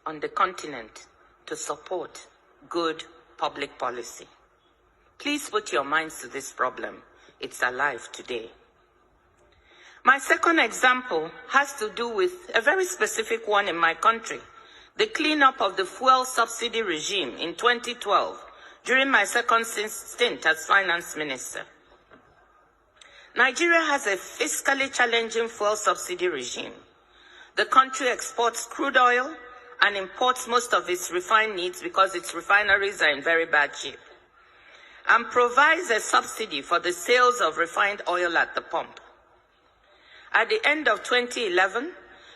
on the continent to support good public policy. Please put your minds to this problem. It's alive today. My second example has to do with a very specific one in my country, the cleanup of the fuel subsidy regime in 2012 during my second stint as finance minister. Nigeria has a fiscally challenging fuel subsidy regime. The country exports crude oil and imports most of its refined needs because its refineries are in very bad shape, and provides a subsidy for the sales of refined oil at the pump. At the end of 2011,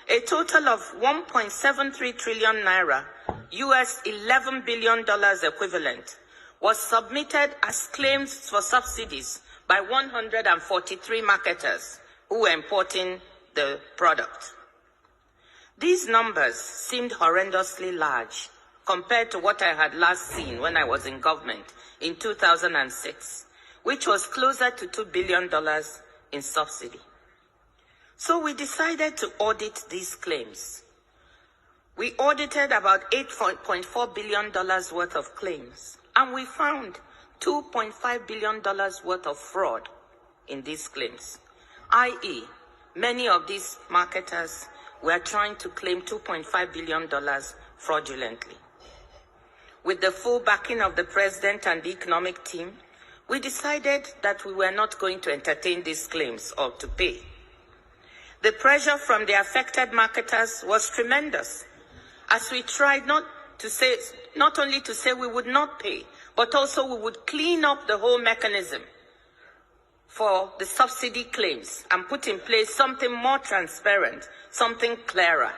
a total of 1.73 trillion naira, US $11 billion equivalent, was submitted as claims for subsidies by 143 marketers who were importing the product. These numbers seemed horrendously large compared to what I had last seen when I was in government in 2006, which was closer to $2 billion in subsidy. So we decided to audit these claims. We audited about $8.4 billion worth of claims, and we found $2.5 billion worth of fraud in these claims, i.e., many of these marketers were trying to claim $2.5 billion fraudulently. With the full backing of the president and the economic team, we decided that we were not going to entertain these claims or to pay. The pressure from the affected marketers was tremendous, as we tried not only to say we would not pay, but also we would clean up the whole mechanism for the subsidy claims and put in place something more transparent, something clearer.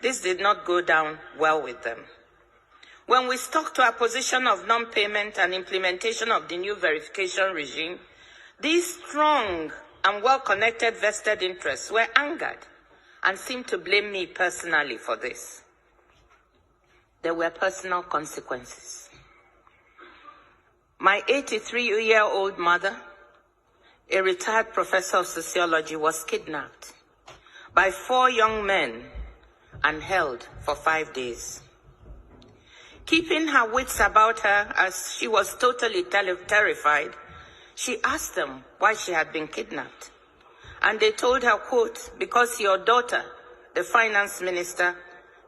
This did not go down well with them. When we stuck to our position of non-payment and implementation of the new verification regime, these strong and well-connected vested interests were angered and seemed to blame me personally for this. There were personal consequences. My 83-year-old mother, a retired professor of sociology, was kidnapped by 4 young men and held for 5 days. Keeping her wits about her as she was totally terrified, she asked them why she had been kidnapped. And they told her, quote, because your daughter, the finance minister,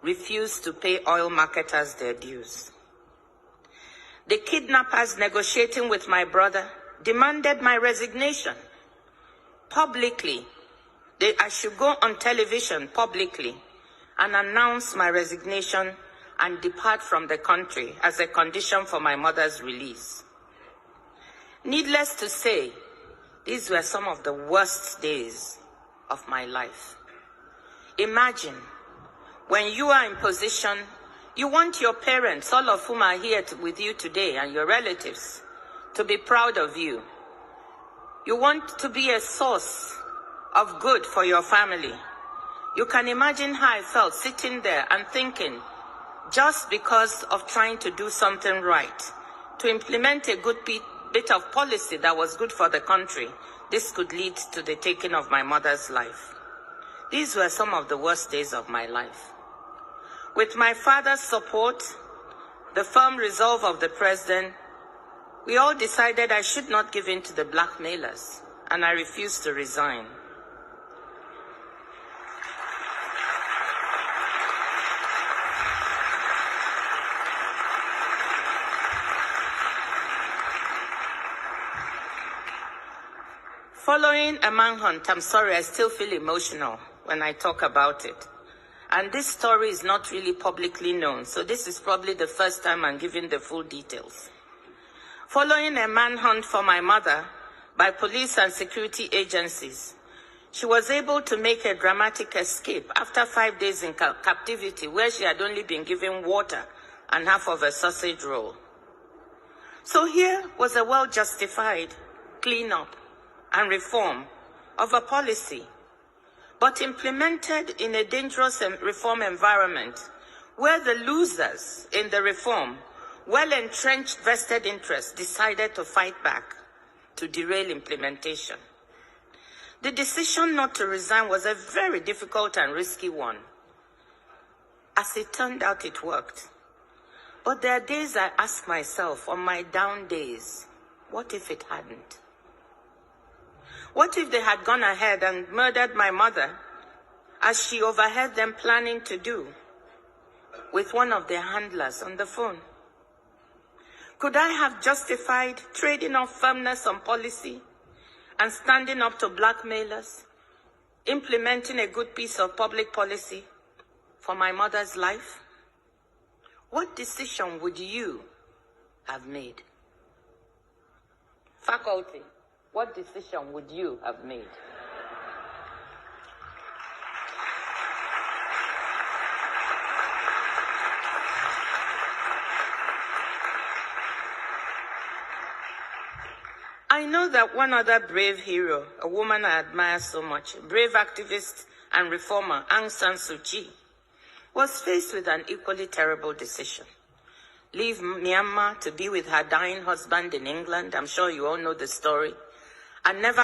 refused to pay oil marketers their dues. The kidnappers, negotiating with my brother, demanded my resignation publicly. I should go on television publicly and announce my resignation and depart from the country as a condition for my mother's release. Needless to say, these were some of the worst days of my life. Imagine, when you are in position, you want your parents, all of whom are here with you today, and your relatives, to be proud of you. You want to be a source of good for your family. You can imagine how I felt sitting there and thinking, just because of trying to do something right, to implement a good bit of policy that was good for the country, this could lead to the taking of my mother's life. These were some of the worst days of my life. With my father's support, the firm resolve of the president, we all decided I should not give in to the blackmailers, and I refused to resign. Following a manhunt, I'm sorry, I still feel emotional when I talk about it. And this story is not really publicly known, so this is probably the first time I'm giving the full details. Following a manhunt for my mother by police and security agencies, she was able to make a dramatic escape after 5 days in captivity, where she had only been given water and half of a sausage roll. So here was a well-justified cleanup and reform of a policy, but implemented in a dangerous reform environment where the losers in the reform, well-entrenched vested interests, decided to fight back to derail implementation. The decision not to resign was a very difficult and risky one. As it turned out, it worked. But there are days I ask myself, on my down days, what if it hadn't? What if they had gone ahead and murdered my mother, as she overheard them planning to do, with one of their handlers on the phone? Could I have justified trading off firmness on policy and standing up to blackmailers, implementing a good piece of public policy for my mother's life? What decision would you have made? Faculty, what decision would you have made? I know that one other brave hero, a woman I admire so much, a brave activist and reformer, Aung San Suu Kyi, was faced with an equally terrible decision. Leave Myanmar to be with her dying husband in England, I'm sure you all know the story, and never